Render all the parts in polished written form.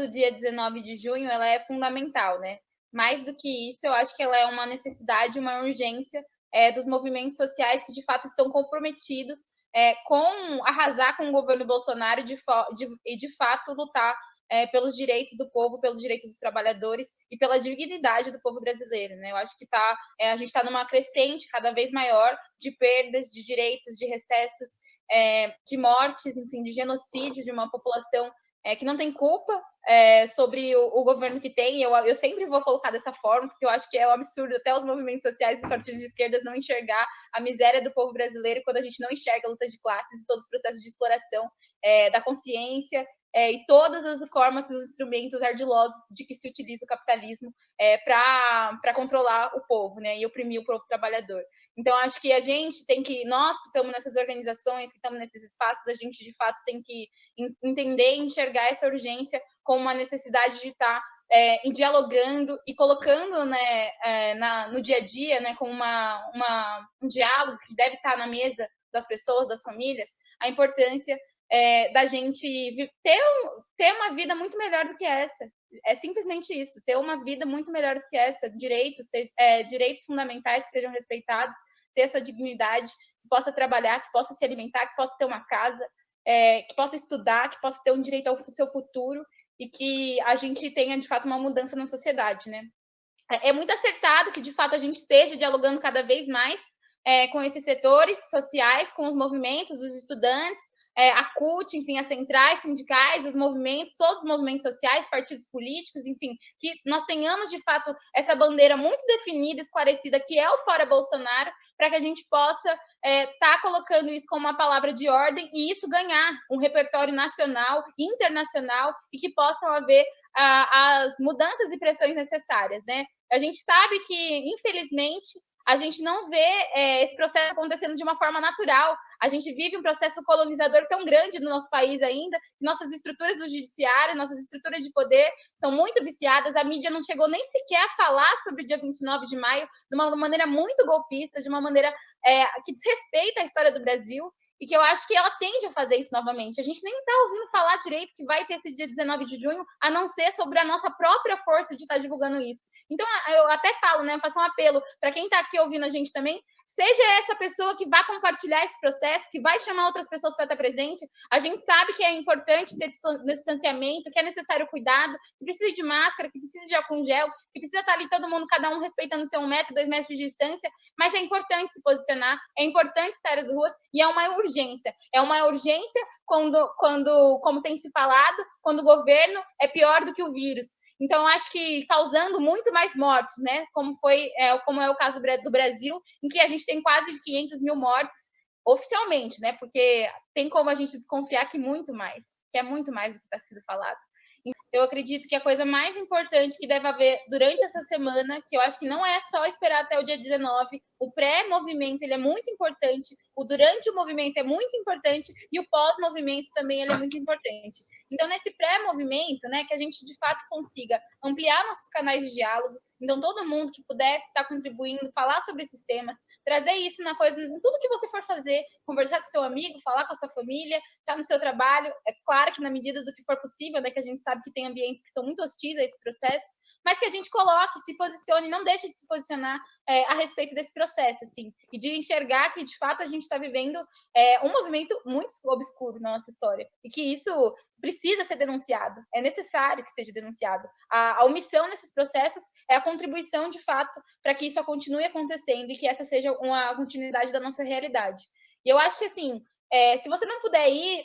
do dia 19 de junho, ela é fundamental, né? Mais do que isso, eu acho que ela é uma necessidade, uma urgência dos movimentos sociais que, de fato, estão comprometidos com arrasar com o governo Bolsonaro e, de fato, lutar pelos direitos do povo, pelos direitos dos trabalhadores e pela dignidade do povo brasileiro, né? Eu acho que a gente está numa crescente cada vez maior de perdas de direitos, de recessos, de mortes, enfim, de genocídio de uma população que não tem culpa sobre o governo que tem. Eu sempre vou colocar dessa forma, porque eu acho que é um absurdo até os movimentos sociais e os partidos de esquerda não enxergar a miséria do povo brasileiro quando a gente não enxerga a luta de classes e todos os processos de exploração da consciência e todas as formas e os instrumentos ardilosos de que se utiliza o capitalismo para controlar o povo, né, e oprimir o povo trabalhador. Então, acho que a gente tem que, nós que estamos nessas organizações, que estamos nesses espaços, a gente, de fato, tem que entender e enxergar essa urgência como uma necessidade de estar dialogando e colocando, né, no dia a dia, né, como um diálogo que deve estar na mesa das pessoas, das famílias, a importância da gente ter uma vida muito melhor do que essa. É simplesmente isso, ter uma vida muito melhor do que essa, direitos fundamentais que sejam respeitados, ter sua dignidade, que possa trabalhar, que possa se alimentar, que possa ter uma casa, que possa estudar, que possa ter um direito ao seu futuro e que a gente tenha, de fato, uma mudança na sociedade, né? É muito acertado que, de fato, a gente esteja dialogando cada vez mais com esses setores sociais, com os movimentos, os estudantes, a CUT, enfim, as centrais sindicais, os movimentos, todos os movimentos sociais, partidos políticos, enfim, que nós tenhamos, de fato, essa bandeira muito definida, esclarecida, que é o Fora Bolsonaro, para que a gente possa estar colocando isso como uma palavra de ordem e isso ganhar um repertório nacional, internacional, e que possam haver as mudanças e pressões necessárias, né? A gente sabe que, infelizmente, a gente não vê esse processo acontecendo de uma forma natural. A gente vive um processo colonizador tão grande no nosso país ainda, que nossas estruturas do judiciário, nossas estruturas de poder são muito viciadas. A mídia não chegou nem sequer a falar sobre o dia 29 de maio de uma maneira muito golpista, de uma maneira que desrespeita a história do Brasil. E que eu acho que ela tende a fazer isso novamente. A gente nem está ouvindo falar direito que vai ter esse dia 19 de junho, a não ser sobre a nossa própria força de estar divulgando isso. Então, eu até falo, né, eu faço um apelo para quem está aqui ouvindo a gente também, seja essa pessoa que vai compartilhar esse processo, que vai chamar outras pessoas para estar presente. A gente sabe que é importante ter distanciamento, que é necessário cuidado, que precisa de máscara, que precisa de álcool em gel, que precisa estar ali todo mundo, cada um respeitando seu 1 metro, 2 metros de distância, mas é importante se posicionar, é importante estar às ruas e é uma urgência. É uma urgência quando, como tem se falado, quando o governo é pior do que o vírus. Então, acho que causando muito mais mortes, né? Como é o caso do Brasil, em que a gente tem quase 500 mil mortes oficialmente, né? Porque tem como a gente desconfiar que é muito mais do que está sendo falado. Eu acredito que a coisa mais importante que deve haver durante essa semana, que eu acho que não é só esperar até o dia 19, o pré-movimento ele é muito importante, o durante o movimento é muito importante e o pós-movimento também ele é muito importante. Então, nesse pré-movimento, né, que a gente de fato consiga ampliar nossos canais de diálogo, então todo mundo que puder estar contribuindo, falar sobre esses temas, trazer isso na coisa, em tudo que você for fazer, conversar com seu amigo, falar com a sua família, estar no seu trabalho, é claro que na medida do que for possível, né, que a gente sabe que tem ambientes que são muito hostis a esse processo, mas que a gente coloque, se posicione, não deixe de se posicionar a respeito desse processo, assim, e de enxergar que, de fato, a gente está vivendo um movimento muito obscuro na nossa história, e que isso precisa ser denunciado, é necessário que seja denunciado. A omissão nesses processos é a contribuição, de fato, para que isso continue acontecendo e que essa seja uma continuidade da nossa realidade. E eu acho que, assim, se você não puder ir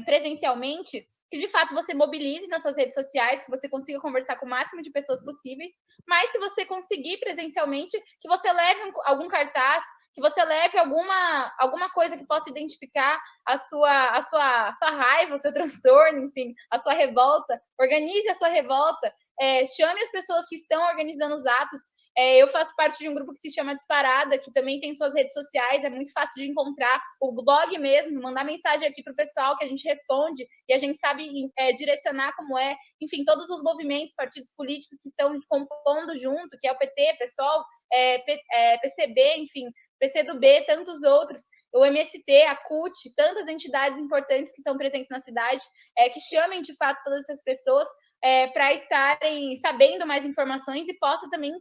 presencialmente, que de fato você mobilize nas suas redes sociais, que você consiga conversar com o máximo de pessoas possíveis, mas se você conseguir presencialmente, que você leve algum cartaz, que você leve alguma coisa que possa identificar a sua raiva, o seu transtorno, enfim, a sua revolta, organize a sua revolta, chame as pessoas que estão organizando os atos. Eu faço parte de um grupo que se chama Disparada, que também tem suas redes sociais, é muito fácil de encontrar. O blog mesmo, mandar mensagem aqui para o pessoal que a gente responde e a gente sabe direcionar como é. Enfim, todos os movimentos, partidos políticos que estão compondo junto, que é o PT, PSOL, PCB, enfim, PCdoB, tantos outros, o MST, a CUT, tantas entidades importantes que são presentes na cidade, que chamem de fato todas essas pessoas para estarem sabendo mais informações e possa também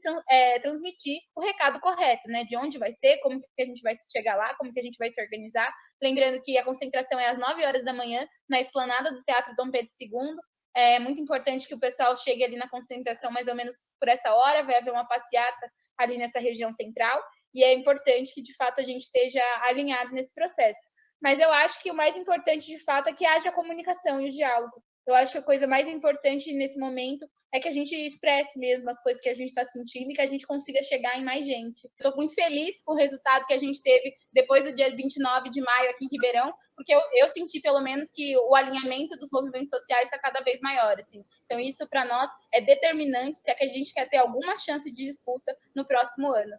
transmitir o recado correto, né? De onde vai ser, como que a gente vai chegar lá, como que a gente vai se organizar. Lembrando que a concentração é às 9 horas da manhã, na esplanada do Teatro Dom Pedro II. É muito importante que o pessoal chegue ali na concentração mais ou menos por essa hora, vai haver uma passeata ali nessa região central, e é importante que, de fato, a gente esteja alinhado nesse processo. Mas eu acho que o mais importante, de fato, é que haja comunicação e o diálogo. Eu acho que a coisa mais importante nesse momento é que a gente expresse mesmo as coisas que a gente está sentindo e que a gente consiga chegar em mais gente. Estou muito feliz com o resultado que a gente teve depois do dia 29 de maio aqui em Ribeirão, porque eu senti, pelo menos, que o alinhamento dos movimentos sociais está cada vez maior. Assim. Então, isso, para nós, é determinante se é que a gente quer ter alguma chance de disputa no próximo ano.